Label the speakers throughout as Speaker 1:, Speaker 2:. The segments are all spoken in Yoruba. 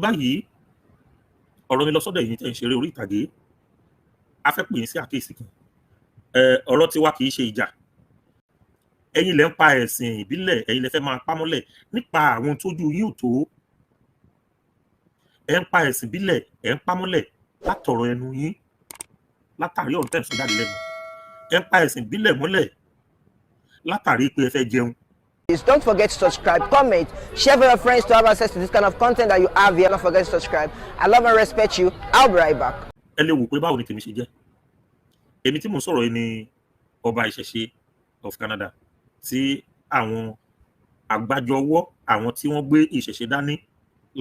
Speaker 1: báyìí ọ̀rọ̀ mi lọ sọ́dọ̀ ẹ̀yin tẹ́ ń ṣeré orí ìtàgé a fẹ́ pè yín sí àkíyèsí kan ọ̀rọ̀ tiwa kì í ṣe ìjà ẹ̀yin lẹ ń pa ẹ̀sìn ìbílẹ̀ ẹ̀yin lẹ fẹ́ máa pámọ́lẹ̀ nípa àwọn tójú yín ò tó ẹ̀ ń pa ẹ̀sìn ìbílẹ̀ ẹ̀ ń pámọ́lẹ̀ látọ̀rọ̀ ẹnu yín látàrí ọ̀rọ̀ tẹ́ ń sọ jáde lẹ́nu ẹ̀ ń pa ẹ̀sìn ìbílẹ̀ mọ́lẹ̀ látàrí pé ẹ fẹ́ jẹun.
Speaker 2: Please don't forget to subscribe, comment, share with your friends to have access to this kind of content that you have here. Don't forget to subscribe. I love and respect you. I'll be right back.
Speaker 1: ẹ lè wò pé báwo ni tèmi ṣe jẹ́ èmi tí mo sọ̀rọ̀ yìí ni ọba ìṣẹ̀ṣe of Canada tí àwọn àgbájọwọ́ àwọn tí wọ́n gbé ìṣẹ̀ṣe dání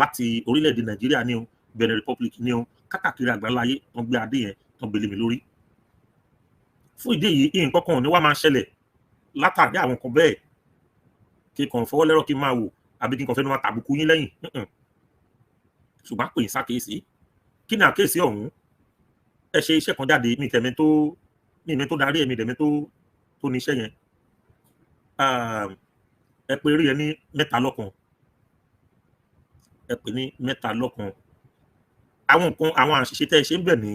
Speaker 1: láti orílẹ̀-èdè Nàìjíríà ní o Benin Republic ní o kákàkiri àgbáláyé wọ́n gbé adé yẹn wọ́n gbélé mi lórí fún ìdí èyí nǹkan kan ò ní wá máa ṣẹlẹ̀ látàrí àwọn kan bẹ́ẹ̀ kí n kàn fọwọ́ lẹ́rọ̀ kí n máa wò àbí kí n kàn fẹ́ máa tàbùkù yín lẹ́yìn ṣùgbọ́n pè é sákèésí kí ni àkéèsí ọ̀hún ẹ ṣe iṣẹ́ kan jáde ní ìtẹ̀mẹ́ tó darí ẹ̀mí ìdẹ̀mẹ́ tó ní iṣẹ́ yẹn ẹ pè rí ẹ ní mẹ́ta lọ́kan ẹ pè ní mẹ́ta lọ́kan àwọn àṣìṣe tẹ́ ẹ ṣe ń bẹ̀ ní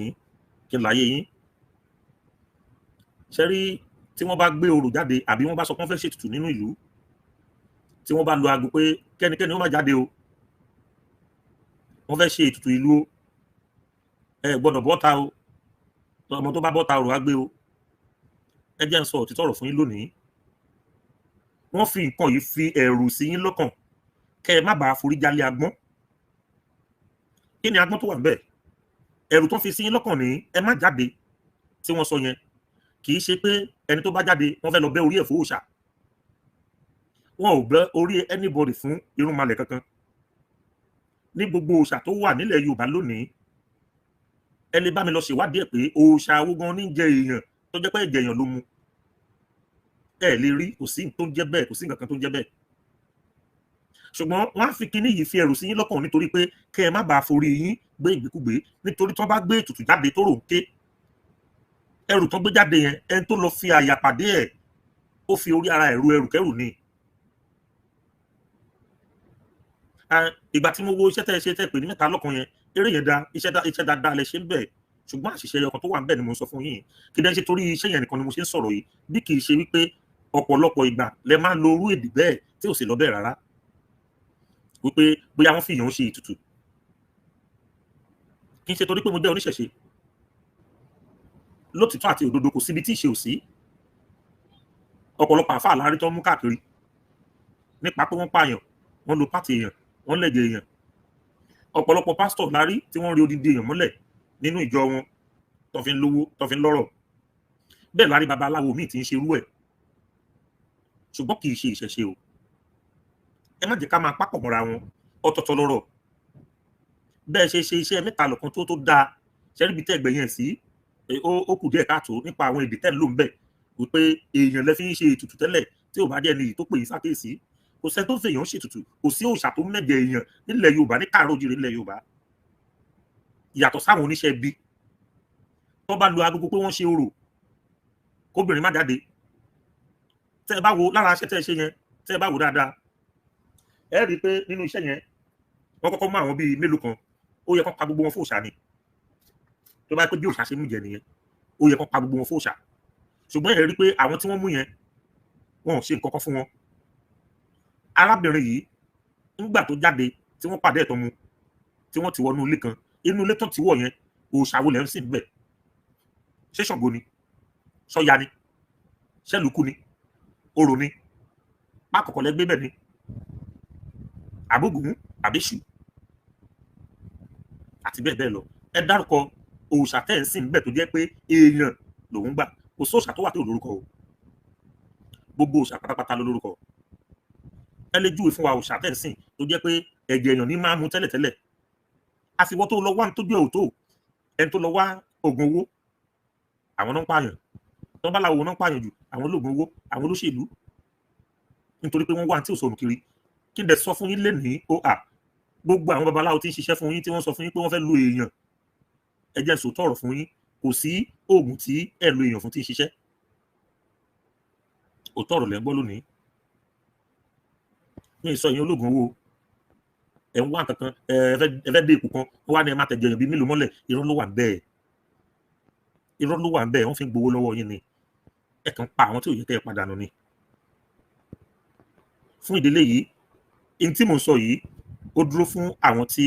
Speaker 1: kí n láyé yín ṣe rí tí wọ́n bá gbé orò jáde àbí wọ́n bá sọ pé wọ́n fẹ́ ṣètùtù nínú ìlú tí wọ́n bá lo aago pé kẹ́nikẹ́ni ó má jáde o wọ́n fẹ́ ṣe ètùtù ìlú o ẹ gbọ́dọ̀ bọ́ta o ọmọ tó bá bọ́ta ọ̀rọ̀ á gbé o ẹ jẹ́ ń sọ òtítọ́ ọ̀rọ̀ fún yín lónìí wọ́n fi nǹkan yìí fi ẹ̀rù sí yín lọ́kàn kẹ́ ẹ má bàa forí jálé agbọ́n kí ni agbọ́n tó wà níbẹ̀ ẹ̀rù tó fi sí yín lọ́kàn ní ẹ má jáde tí wọ́n sọ yẹn kì í ṣe pé ẹni tó bá jáde wọ́n fẹ́ lọ bẹ́ orí ẹ̀ fún òòṣà wọn ò bẹ́ orí anybody fún irúnmalẹ̀ kankan ní gbogbo òòṣà tó wà nílẹ̀ Yorùbá lónìí ẹ lè bá mi lọ ṣèwádìí ẹ̀ pé òòṣà owó gan ní jẹ èèyàn tó jẹ́ pé ẹ̀jẹ̀ èèyàn ló mu ẹ lè rí kò sí tó ń jẹ́ bẹ́ẹ̀ kò sí nǹkan kan tó ń jẹ́ bẹ́ẹ̀ ṣùgbọ́n wọ́n á fi kinní yìí fi ẹ̀rù sí yín lọ́kàn nítorí pé kẹ́ ẹ má bàa forí yín gbé ìgbékúgbé nítorí tí wọ́n bá gbé ètùtù jáde tó rò ń ké ẹrù tó gbé jáde yẹn ẹni tó lọ fi àyà pàdé ẹ̀ ó fi orí ara ẹrù kẹrù ni ìgbà tí mo wo iṣẹ́ tẹ́ ẹ ṣe tẹ́ pè ní mẹ́ta lọ́kan yẹn eré yẹn da iṣẹ́ dáadáa lẹ ṣe ń bẹ̀ ṣùgbọ́n àṣìṣe ọkàn tó wà ń bẹ̀ ni mo ń sọ fún yín kí dẹ́ ṣe torí iṣẹ́ yẹn nìkan ni mo ṣe ń sọ̀rọ̀ yìí bí kì í ṣe wípé ọ̀pọ̀lọpọ̀ ìgbà lẹ máa ń lo orú èdè bẹ́ẹ̀ tí ò sì lọ bẹ́ẹ̀ rárá wípé bóyá wọ́n fi ìyàn ṣe ètùtù kì í ṣe torí pé mo jẹ́ oníṣẹ̀ṣe lótìtọ́ àti òdodo kò síbi tí ìṣe ò sí ọ̀pọ̀lọpọ̀ àfáà láàrí tó ń mú káàkiri nípa pé wọ́n pààyàn wọ́n lo pátì èèyàn wọ́n lẹ̀jẹ̀ èèyàn ọ̀pọ̀lọpọ̀ pásítọ̀ láàrí tí wọ́n rí odidi èèyàn mọ́lẹ̀ nínú ìjọ wọn tó fi ń lówó tó fi ń lọ́rọ̀ bẹ́ẹ̀ láàrí babaláwo míì tí ń ṣe irú ẹ̀ ṣùgbọ́n kì í ṣe ìṣẹ̀ṣe o ẹ má jẹ́ ká máa pápọ̀ mọ́ra wọn ọ̀tọ̀ọ̀tọ̀ lọ́rọ̀ bẹ́ẹ̀ ṣe iṣẹ́ mẹ́ta lọ́kan tó dáa ṣẹ́ríbi tẹ́ ẹgbẹ̀ yẹn sí ó kù díẹ̀ káàtó nípa àwọn èdè tẹ́ ń lò ń bẹ̀ wípé èèyàn lẹ fi ń ṣe ètùtù tẹ́lẹ̀ tí ò bá jẹ́ ní tó pè yín sákèsí kò sẹ́ni tó ń fèèyàn ṣètùtù kò sí òòṣà tó mẹ́jẹ èèyàn nílẹ̀ Yorùbá ní káàárọ̀ oòjíire nílẹ̀ Yorùbá yàtọ̀ sáwọn oníṣẹ́ bí tó bá lo agogo pé wọ́n ṣe orò kóbìnrin má jáde tẹ́ ẹ bá wo lára iṣẹ́ tẹ́ ẹ ṣe yẹn tẹ́ ẹ bá wo dáadáa ẹ rí i pé nínú iṣẹ́ yẹn wọ́n kọ́kọ́ mú àwọn bíi mélòó kan ó yẹ kó pa gbogbo wọn fún òòṣà ni tó bá pé bí òòṣà ṣe mú jẹ nìyẹn ó yẹ kó pa gbogbo wọn fún òòṣà ṣùgbọ́n ẹ rí i pé àwọn tí wọ́n mú yẹn wọn ò ṣe nǹkan kan fún wọn arábìnrin yìí nígbà tó jáde tí wọ́n pàdé ẹ̀tọ́ mu tí wọ́n ti wọnú ilé kan inú ilé tó ti wọ̀ yẹn òòṣà wo lẹ́ ń sìn bẹ̀ ṣé Ṣàngó ni ṣọ́ya ni ṣẹ́lùkù ni orò ni pákọ̀kọ̀ lẹ gbé bẹ̀ ni àbógun àbíṣù àti bẹ́ẹ̀ bẹ́ẹ̀ lọ ẹ dárúkọ òòṣà tẹ́ ń sìn bẹ̀ tó jẹ́ pé èèyàn lòún gbà kò sóòṣà tó wà tó lórúkọ o gbogbo òòṣà pátápátá ló lórúkọ ẹ lè júwe fún wa òòṣà tẹ́ ń sìn tó jẹ́ pé ẹ̀jẹ̀ èèyàn ní máa mú tẹ́lẹ̀tẹ́lẹ̀ àfiwọ́ tó lọ wá tó jẹ́ òótọ́ ẹni tó lọ wá oògùn owó àwọn náà ń pààyàn tó bá láwo náà ń pààyàn jù àwọn olóògùn owó àwọn olóṣèlú nítorí pé wọ́n wá tí ò sọnù kiri kí n dẹ̀ sọ fún yín lénìí gbogbo àwọn babaláwo tí ń ṣiṣẹ́ fún yín tí wọ́n sọ fún yín pé wọ́n fẹ́ lo èèyàn ẹ jẹ́ n sòótọ́ ọ̀rọ̀ fún yín kò sí oògùn tí ẹ lo èèyàn fún tí ń ṣiṣẹ́ òótọ́ ọ̀rọ̀ lẹ́ ń gbọ́ lónìí ní ìsọ yín olóògùn owó ẹ̀ ń wá nǹkan kan ẹ fẹ́ dé ipò kan wọ́n wá ní ẹ má tẹ̀jẹ̀ èèyàn bíi mélòó mọ́lẹ̀ irọ́ ló wà bẹ́ẹ̀ irọ́ ló wà bẹ́ẹ̀ wọ́n fi ń gbowó lọ́wọ́ yín ni ẹ kàn pa àwọn tí ò yẹ kẹ́ ẹ padà nù ni. fún ìdílé yìí in tí mò ń sọ yìí ó dúró fún àwọn tí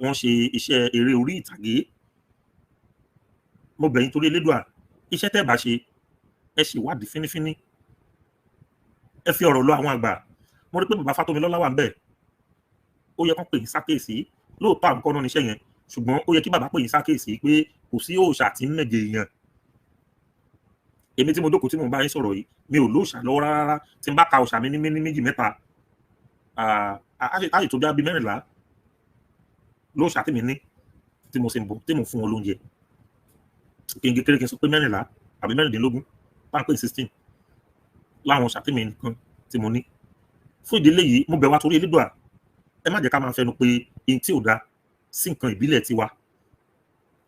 Speaker 1: wọ́n ṣe iṣẹ́ eré orí ìtàgé. mo bẹ̀ yín torí Elédùà iṣẹ́ tẹ́ bá ṣe ẹ ṣèwádìí fínífíní ẹ fi ọ̀rọ̀ lọ àwọn àgbà. mo rí pé bàbá Fátómilọ́lá wà ń bẹ̀ ó yẹ kán pè yín sákèsí lóòótọ́ àwọn kọ́nà níṣẹ́ yẹn ṣùgbọ́n ó yẹ kí bàbá pè yín sákèsí pé kò sí òòṣà tí ń mẹ̀jẹ̀ èèyàn. èmi tí mo jókòó tí mo bá yín sọ̀rọ̀ yìí mi ò lóòṣà lọ́wọ́ rárá tí n bá ka òòṣà mi ní méjì mẹ́ta á sì tó bí abí 14 lóòṣà tí mi ní tí mo sì ń bọ̀ tí mo fún wọn lóúnjẹ kí n gé kéré kí n sọ pé 14 àbí 16 pápẹ́ 16 láwọn òòṣà tí mi nìkan tí mo ní. fún ìdílé yìí mo bẹ̀ wá torí Elédùà ẹ má jẹ́ ká máa fẹnu pé ihun tí ò dá sí nǹkan ìbílẹ̀ tiwa.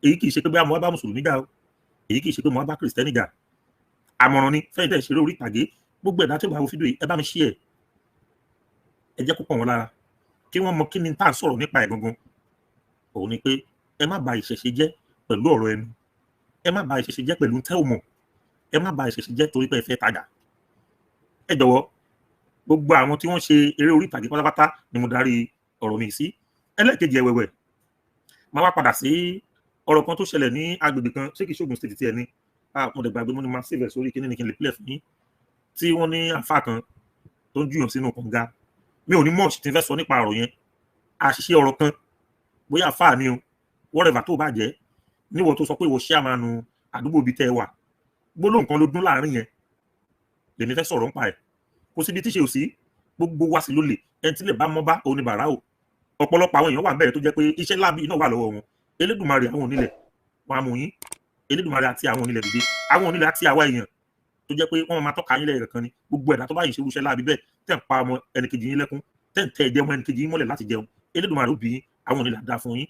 Speaker 1: èyí kì í ṣe pé bí mo wá bá mùsùlùmí jà o èyí kì í ṣe pé mo wá bá kìrìsìtẹ́nì jà. àmọ̀ràn ni fẹ́yìn tẹ́ ṣeré orí ìtàgé gbogbo ẹ̀dá tí ó bá wo fídíò yìí ẹ bá mi share ẹ jẹ́ kó pọ̀ wọn lára kí wọ́n mọ kí ni tá à ń sọ̀rọ̀ nípa ẹ̀ gangan. òun ni pé ẹ má ba ìṣẹ̀ṣe jẹ́ pẹ̀lú ọ̀rọ̀ ẹnu ẹ má ba ìṣẹ̀ṣe jẹ́ pẹ̀lú tẹ́ ò mọ̀ ẹ má ba ìṣẹ̀ṣe jẹ́ torí pé ẹ fẹ́ tajà. ẹ jọ̀wọ́ gbogbo àwọn tí wọ́n ṣe eré orí ìtàgé pátápátá ni mo darí ọ̀rọ̀ mi sí. ẹlẹ́ẹ̀kejì ẹ̀wẹ̀wẹ̀ máa wá padà sí ọ̀rọ̀ kan tó ṣẹlẹ̀ ní agbègbè kan ṣé kìí ṣògùn state tí ẹ ní mo dẹ̀ gbàgbé mo ní máa save sórí kíní ní kí n lè play fún yín tí wọ́n ní àfáà kan tó ń júyàn sínú kànga. mi ò ní much tí n fẹ́ sọ nípa ọ̀rọ̀ yẹn àṣìṣe ọ̀rọ̀ kan bóyá àfáà ni o whatever tó bá jẹ́ níwọ̀ tó sọ pé ìwọ ṣíàmánu àdúgbò ibi tẹ́ ẹ wà gbólóhùn kan ló dún láàrin yẹn lèmi fẹ́ sọ̀rọ̀ nípa ẹ̀ kò síbi tíṣe ò sí gbogbo wa sí ló lè ẹni tí lè bá mọ́ bá òun ni bàrá o. ọ̀pọ̀lọpọ̀ àwọn èèyàn wà bẹ́ẹ̀ tó jẹ́ pé iṣẹ́ láàbí náà wà lọ́wọ́ wọn. Elédùmarè àwọn onílẹ̀ wọn á mú yín Elédùmarè àti àwọn onílẹ̀ dìde àwọn onílẹ̀ àti àwa èèyàn tó jẹ́ pé wọ́n máa tọ́ka yín lẹ́yìn kan ni gbogbo ẹ̀dá tó bá yìí ṣe irúṣẹ́ láàbí bẹ́ẹ̀ tẹ̀ ń pa ọmọ ẹnìkejì yín lẹ́kún tẹ̀ ń tẹ ẹ̀jẹ̀ ọmọ ẹnìkejì yín mọ́lẹ̀ láti jẹun Elédùmarè ó bí yín àwọn onílẹ̀ àdá fún yín.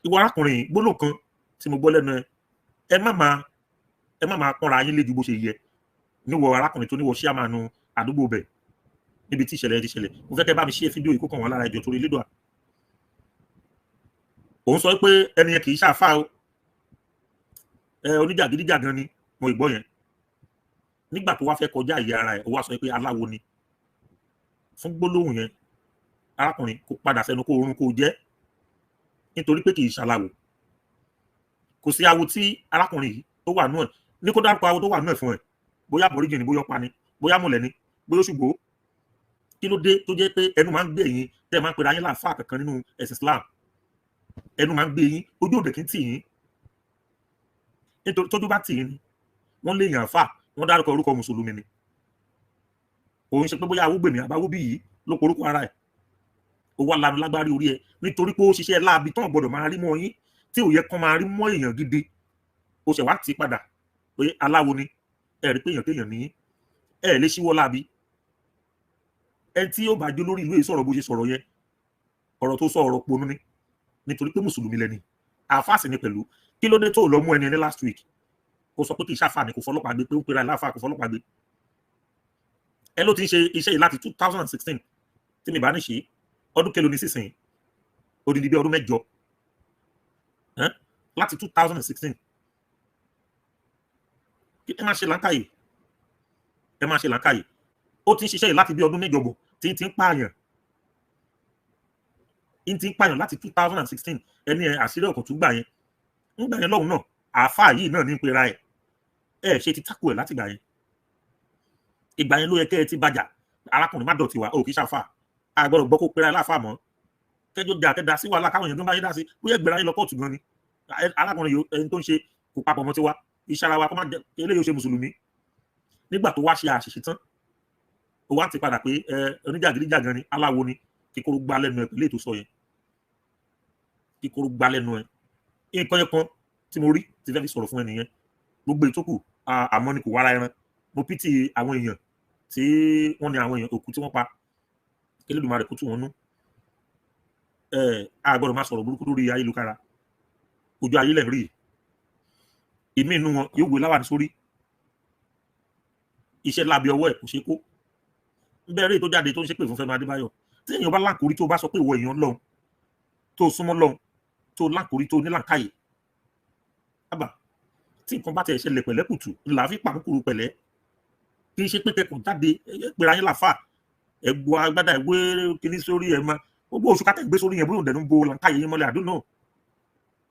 Speaker 1: ìwọ arákùnrin gbólóhùn kan tí mo gbọ́ lẹ́nu ẹ má máa pọ́nra yín lé ju bó ṣe yẹ níwọ arákùnrin tó níwọ ṣíàmánu àdúgbò bẹ̀ níbi tí ìṣẹ̀lẹ̀ ti ṣẹlẹ̀ mo fẹ́ kẹ́ bá mi ṣe fídíò ìkókàn wọn lára ìjọ torí Elédùà. òun sọ pé ẹni yẹn kì í ṣàfà o oníjàgídíjàgan ni mo ìgbọ́ yẹn nígbà tó wá fẹ́ kọjá ìyá ara ẹ̀ ó wá sọ pé aláwo ni. fún gbólóhùn yẹn arákùnrin kó padà sẹ́nu kó orun kó jẹ́ nítorí pé kì í ṣàlàwò. kò sí awo tí arákùnrin yìí tó wà nú ẹ̀ ní kó dárúkọ awo tó wà nú ẹ̀ fún ẹ̀ bóyá àbọ̀ríjì ni bóyá ọ̀pá ni bóyá mọ̀lẹ́ ni bóyá ṣùgbọ́n kí ló dé tó jẹ́ pé ẹnu máa ń gbé yín tẹ́ ẹ máa ń pera yín láàfáà kankan nínú ẹ̀sìn Islam ẹnu máa ń gbé yín ojú òde kì í tì yín nítorí tójú bá tì yín ni wọ́n lè yàn àfáà wọ́n dárúkọ orúkọ mùsùlùmí ni òun ṣe pé bóyá awúgbèmí àbáwúbí yìí ló porúkọ ara ẹ̀ ó wá lanu lágbárí orí ẹ nítorí pé ó ṣiṣẹ́ láabi tán gbọ́dọ̀ máa rí mọ́ yín tí ò yẹ kán máa rí mọ́ èèyàn gidi ó ṣẹ̀ wá tì í padà pé aláwo ni ẹ rí pé èèyàn kéèyàn ní ẹ lè ṣíwọ́ láabi ẹni tí ó bá jó lórí ìlú yìí sọ̀rọ̀ bó ṣe sọ̀rọ̀ yẹn ọ̀rọ̀ tó sọ ọ̀rọ̀ ponú ni nítorí pé mùsùlùmí lẹni àfáàsì ni pẹ̀lú kí ló dé tó lọ mú ẹni ní last week kó sọ pé kì í ṣàfà ni kò fọlọ́pàá gbé pé ó pera ẹ̀ láàfáà kò fọlọ́pàá gbé ẹ ló ti ń ṣe iṣẹ́ yìí láti 2016 tí mi bá ní ṣe ọdún kelo ní sísìn odidi bí ọdún 8 láti 2016 ẹ máa ṣe làákàyè ó ti ń ṣiṣẹ́ yìí láti bí ọdún 8 bọ̀ tí ń pààyàn láti 2016 ẹni àṣírí ọkọ̀ tún gbà yẹn nígbà yẹn lọ́hùn náà àáfàá yìí náà ní pera ẹ̀ ṣe ti tákù ẹ̀ láti gbà yẹn ìgbà yẹn ló yẹ kẹ́ ẹ ti bàjà arákùnrin má dọ̀tí wa ò kì í ṣàfà àgbọ̀dọ̀ gbọ́ kó pera ẹ̀ láàfà mọ́ kẹjọ jà kẹdà sí wàhálà káwọn èèyàn tó ń bá yín dá sí bóyá ẹgbẹ̀rún ayé lọ kóòtù gan ni arákùnrin yìí ẹni tó ń ṣe kò papọ̀ mọ́ tiwa iṣẹ́ ara wa kó má jẹ eléyìí ó ṣe mùsùlùmí nígbà tó wá ṣe àṣìṣe tán ó wá ti padà pé oníjàgídíjàgan ni aláwo ni kíkorò gbá lẹ́nu ẹ̀ pẹ̀lú ètò sọ yẹn kíkorò gbá lẹ́nu ẹ̀ nǹkan yẹn kan tí mo rí ti fẹ́ fi sọ̀rọ̀ fún ẹnìyẹn gbogbo ìtókù àmọ́ ni kò wára ẹran mo pítì àwọn èèyàn tí wọ́n ní àwọn èèyàn òkú tí wọ́n pa Elédùmarè kó tú wọn nú a gbọ́dọ̀ máa sọ̀rọ̀ burúkú lórí ayélujára ojú ayé lẹ̀ ń rí ìmí inú wọn yóò gbé láwàní sórí iṣẹ́ lábẹ́ ọwọ́ ẹ̀ kò ṣe kó bẹ́ẹ̀ rí tó jáde tó ń ṣépè fún Fẹ́mi Adébáyọ̀ tí èèyàn bá láǹkórí tó bá sọ pé ìwọ èèyàn lọ́hùn tó súnmọ́ lọ́hùn tó láǹkórí tó nílàǹkáyè àbá tí nǹkan bá tẹ̀ ṣẹlẹ̀ pẹ̀lẹ́kùtù ńlá fi pàkúkúrú pẹ̀lẹ́ kì í ṣe pé kẹkùn jáde pèrè ayé làfà ẹgbọ́ agbádá ìwé kìíní sórí ẹ̀ máa gbogbo oṣù kátà ìgbé sórí yẹn bóyá òǹdẹ̀nu bo làǹkáyè yín mọ́lẹ̀ àdúnà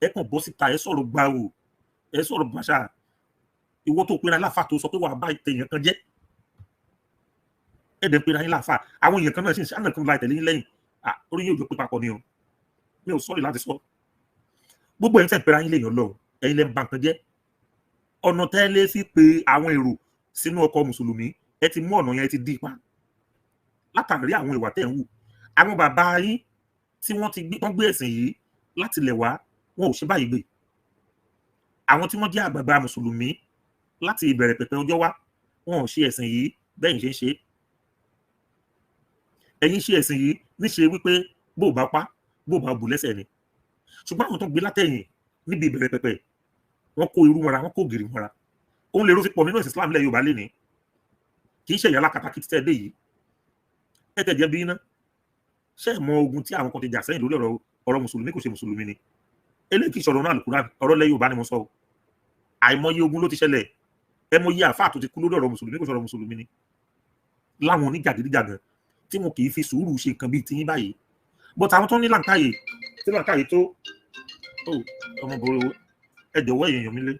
Speaker 1: ẹ kàn bọ́ síta ẹ sọ̀rọ̀ gbàù ẹ sọ̀rọ̀ bàṣà ìwọ tó pèrè ayé làfà tó sọ pé wàá bá èèyàn kan jẹ́ ẹ̀dẹ̀ pèrè ayé làfà àwọn èèyàn kan náà sì ń ṣàánà kan láì tẹ̀lé yín lẹ́yìn orí yóò jọ pé papọ̀ ni o mi ò sọ́ọ̀rì láti sọ gbogbo ẹ̀yin tẹ̀ pèrè ayé lèèyàn lọ ẹ̀yin lẹ́ ń ba nǹkan jẹ́ ọ̀nà tẹ́lẹ̀ sí pé àwọn èrò sínú ọkọ̀ mùsùlùmí ẹ ti mú ọ̀nà yẹn ti dí ipa látàrí àwọn ìwà tẹ̀ ń wù àwọn bàbá yín tí wọ́n gbé ẹ̀sìn yìí láti lẹ̀ wá wọn ò ṣe báyìí gbé àwọn tí wọ́n jẹ́ àgbààgbà mùsùlùmí láti ìbẹ̀rẹ̀ pẹ̀pẹ̀ ọjọ́ wá wọn ò ṣe ẹ̀sìn yìí bẹ́ẹ̀ ṣe ń ṣe ẹ̀yin ṣe ẹ̀sìn yìí níṣe wípé bó bá pa bó bá bù lẹ́sẹ̀ ni ṣùgbọ́n àwọn tó gbé látẹ̀yìn níbi ìbẹ̀rẹ̀ pẹ̀pẹ̀ wọ́n kó irú mọ́ra wọ́n kó gìrì mọ́ra òun lè ró fi pọ̀ nínú ẹ̀sìn Islam lẹ̀ Yorùbá lé ní kì í ṣe ìyá alákatakí títẹ̀ dé yìí ẹ̀tẹ̀ jẹ́ bí iná ṣe é mọ ogun tí àwọn kan ti jà sẹ́yìn lórí ọ̀rọ̀ mùsùlùmí kò ṣe mùsùlùmí ni eléyìí kì í ṣọ̀rọ̀ náà Al-Qur'an ọ̀rọ̀ lẹ̀ Yorùbá ni mo sọ àìmọye ogun ló ti ṣẹlẹ̀ ẹ mọ iye àfáà tó ti kú lórí ọ̀rọ̀ mùsùlùmí kò ṣọ̀rọ̀ mùsùlùmí ni láwọn oníjàgídíjàgan tí wọn kì í fi sùúrù ṣe nǹkan bíi tiyín báyìí but àwọn tó ní làǹkàyè tí làǹkàyè tó ọmọ bòrò ẹ jọ̀wọ́ èèyàn mi lé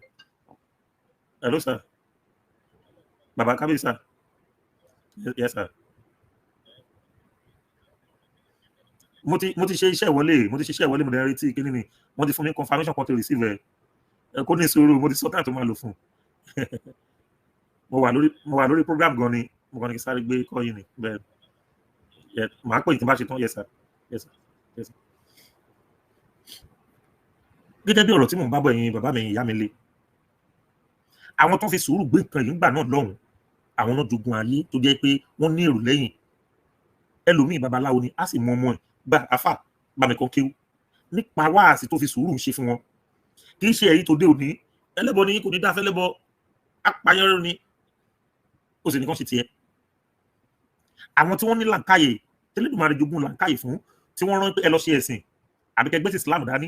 Speaker 1: hello sir baba kábíyèsí sir yes sir mo ti ṣe iṣẹ́ ìwọlé mo dẹ̀ retí kíní ni wọ́n ti fún mi confirmation kan to receive ẹ kó ní sùúrù mo ti sọ táà tó máa lò fún mo wà lórí program gan ni mo kàn ní kí sáré gbé kọ́ yìí ni bẹ́ẹ̀ màá pè tí n bá ṣe tán yes sir yes sir yes sir. gẹ́gẹ́ bí ọ̀rọ̀ tí mò ń bá bọ̀ ẹ̀yin bàbá mi ìyá mi lé àwọn tó fi sùúrù gbé nǹkan yìí ń gbà náà lọ́hùn àwọn náà jogun ayé tó jẹ́ pé wọ́n ní èrò lẹ́yìn ẹlòmíì babaláwo ni a sì mọ ọmọ ẹ̀ gba àfà bàmí kan kéwú nípa wáàsí tó fi sùúrù ń ṣe fún wọn kì í ṣe èyí tó dé òní ẹlẹ́bọ ni kò ní dáfẹ́ lẹ́bọ apayọ́rọ́ ni ó sì nìkan ṣe tiẹ̀ àwọn tí wọ́n ní làǹkàyè tẹ́lẹ̀dùmarè jogún làǹkàyè fún tí wọ́n rán pé ẹ lọ ṣe ẹ̀sìn àbíkẹ́ gbé sí Islam dání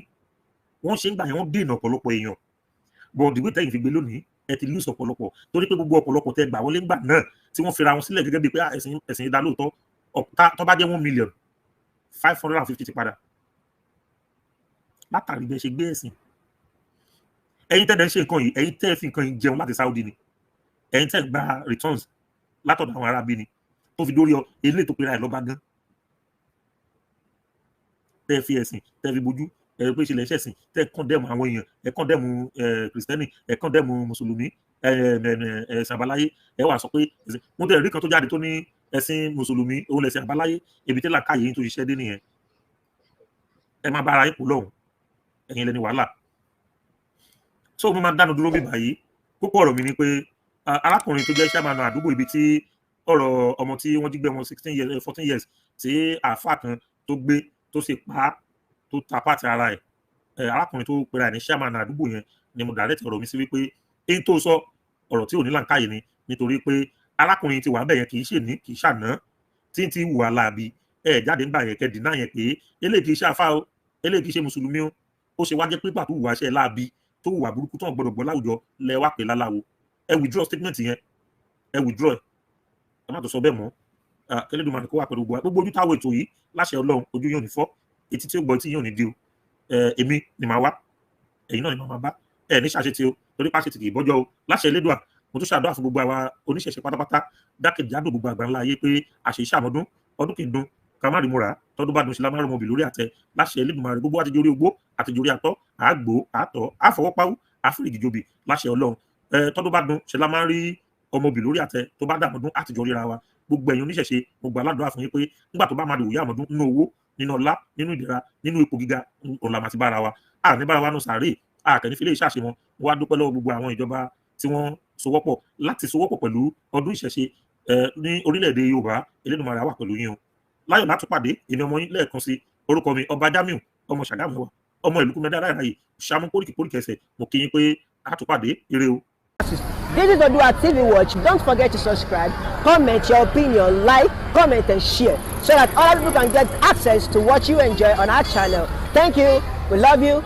Speaker 1: wọ́n ṣe ń gbà yẹn wọ́n dènà ọ̀pọ̀lọpọ̀ èèyàn bọ̀dì wí tẹ́yìn fi gbé lónìí ẹ ti lùsọ̀ ọ̀pọ̀lọpọ̀ torí pé gbogbo ọ̀pọ̀lọpọ̀ tẹ gbà wọlé ńgbà náà tí wọ́n fira wọn sílẹ̀ gẹ́gẹ́ bíi pé ẹ̀sìn ìdá lóòótọ́ tó bá jẹ́ 1 million 550 ti padà látàrí bẹ́ẹ̀ ṣe gbé ẹ̀sìn ẹ̀yin tẹ́ẹ̀ ṣe nǹkan yìí ẹ̀yin tẹ́ẹ̀ fi nǹkan yìí jẹun láti Saudi ni ẹ̀yin tẹ́ẹ̀ gba returns látọ̀dọ̀ àwọn arábí ni tó fi dórí ilé tó pera ẹ̀ lọ́ba gan tẹ́ẹ̀ fi ẹ̀sìn tẹ́ẹ̀ fi bojú ẹ pé ìṣẹ̀lẹ̀ ẹ̀ṣẹ̀sìn tẹ́ ẹ kàn dẹ́mu àwọn èèyàn ẹ kàn dẹ́mu kìrìsìtẹ́nì ẹ kàn dẹ́mu mùsùlùmí ẹ̀sìn àbáláyé ẹ wà sọ pé mo tẹ̀ rí kan tó jáde tó ní ẹ̀sìn mùsùlùmí òun lẹ̀sìn àbáláyé ebi tẹ́lá káyé yín tó ṣiṣẹ́ dé nìyẹn ẹ máa bára yín kú lọ́hùn ẹ̀yin lẹni wàhálà so mo máa dánu dúró bí báyìí púpọ̀ ọ̀rọ̀ mi ni pé arákùnrin tó jẹ́ chairman àdúgbò ibi tí ọ̀rọ̀ ọmọ tí wọ́n jí gbé wọn 14 years tí àáfàá kan tó gbé tó sì pa á tó ta pàtì ara ẹ̀ arákùnrin tó pera ẹ̀ ní chairman àdúgbò yẹn ni mo direct ọ̀rọ̀ mi sí wípé èyí tó sọ ọ̀rọ̀ tí ò ní làǹkàyè ni nítorí pé arákùnrin ti wà ń bẹ̀ yẹn kì í ṣe ní kì í ṣàná tí ń ti wà láàbí jáde ń gbà yẹn kẹ́ dínà yẹn pé eléyìí kì í ṣe àfáà o eléyìí kì í ṣe mùsùlùmí o ó ṣe wá jẹ́ pé pàtó wùwà ṣe láàbí tó wùwà burúkú tó ń gbọdọ̀ gbọ́ láwùjọ lẹ wá pè láláwo ẹ withdraw statement yẹn ẹ withdraw ẹ má tó sọ bẹ́ẹ̀ mọ́ kẹlẹ́dùnmáà kó wà pẹ̀lú gbogbo ojú táwọn ètò yìí láṣẹ Ọlọ́run ojú yóò ní fọ́ etí tí ó gbọ́ tí yóò ní di o èmi ni màá wá ẹ̀yin náà ni màá bá ẹ̀ ní ṣàṣetì o torí pàṣetì kì í bọ́jọ́ o láṣẹ Elédùà mo tún ṣàdúrà fún gbogbo àwa oníṣẹ̀ṣe pátápátá dákèjádò gbogbo àgbáńlá ayé pé àṣeyíṣẹ́ àmọ́dún ọdún kì í dún ká má rí múra tọdún bá dùn sí lámárùn mọ́bì lórí àtẹ láṣẹ Elédùmarè gbogbo àtijọ́ orí ogbó àtijọ́ orí àtọ́ àgbò àtọ̀ àfọwọ́páwú àfìrìgìjòbì láṣẹ Ọlọ́run tọdún bá dùn ṣe lámá rí ọmọbì lórí àtẹ tó bá dàmọ́dún àtijọ́ ríra wa gbogbo ẹ̀yin oníṣẹ̀ṣe gbogbo aládùúrà fún yín pé nígbà tó bá máa dòwúyà àmọ́dún nínú owó nínú ọlá nínú ìdẹ̀ra nínú ipò gíga ọ̀la màtí bára wa a ní bára wa nù sàárè a kẹ́ni fílẹ̀ ìṣàṣe wọn wá dúpẹ́ lọ́wọ́ gbogbo àwọn ìjọba tí wọ́n sowọ́pọ̀ láti sowọ́pọ̀ pẹ̀lú ọdún ìṣẹ̀ṣe ní orílẹ̀-èdè Yorùbá Elédùmarè wà pẹ̀lú yín o láyọ̀ láti pàdé èmi ọmọ yín lẹ́ẹ̀kan sí orúkọ mi ọba Jamiu ọmọ Ṣàgámù ẹwà ọmọ ìlú kúmẹ́dá láìráyè ṣàmú póríkì ẹsẹ̀ mo kí yín pé a tún pàdé ire o.
Speaker 2: This is Odua TV Watch. Don't forget to subscribe, comment your opinion, like, comment and share so that other people can get access to what you enjoy on our channel. Thank you. We love you.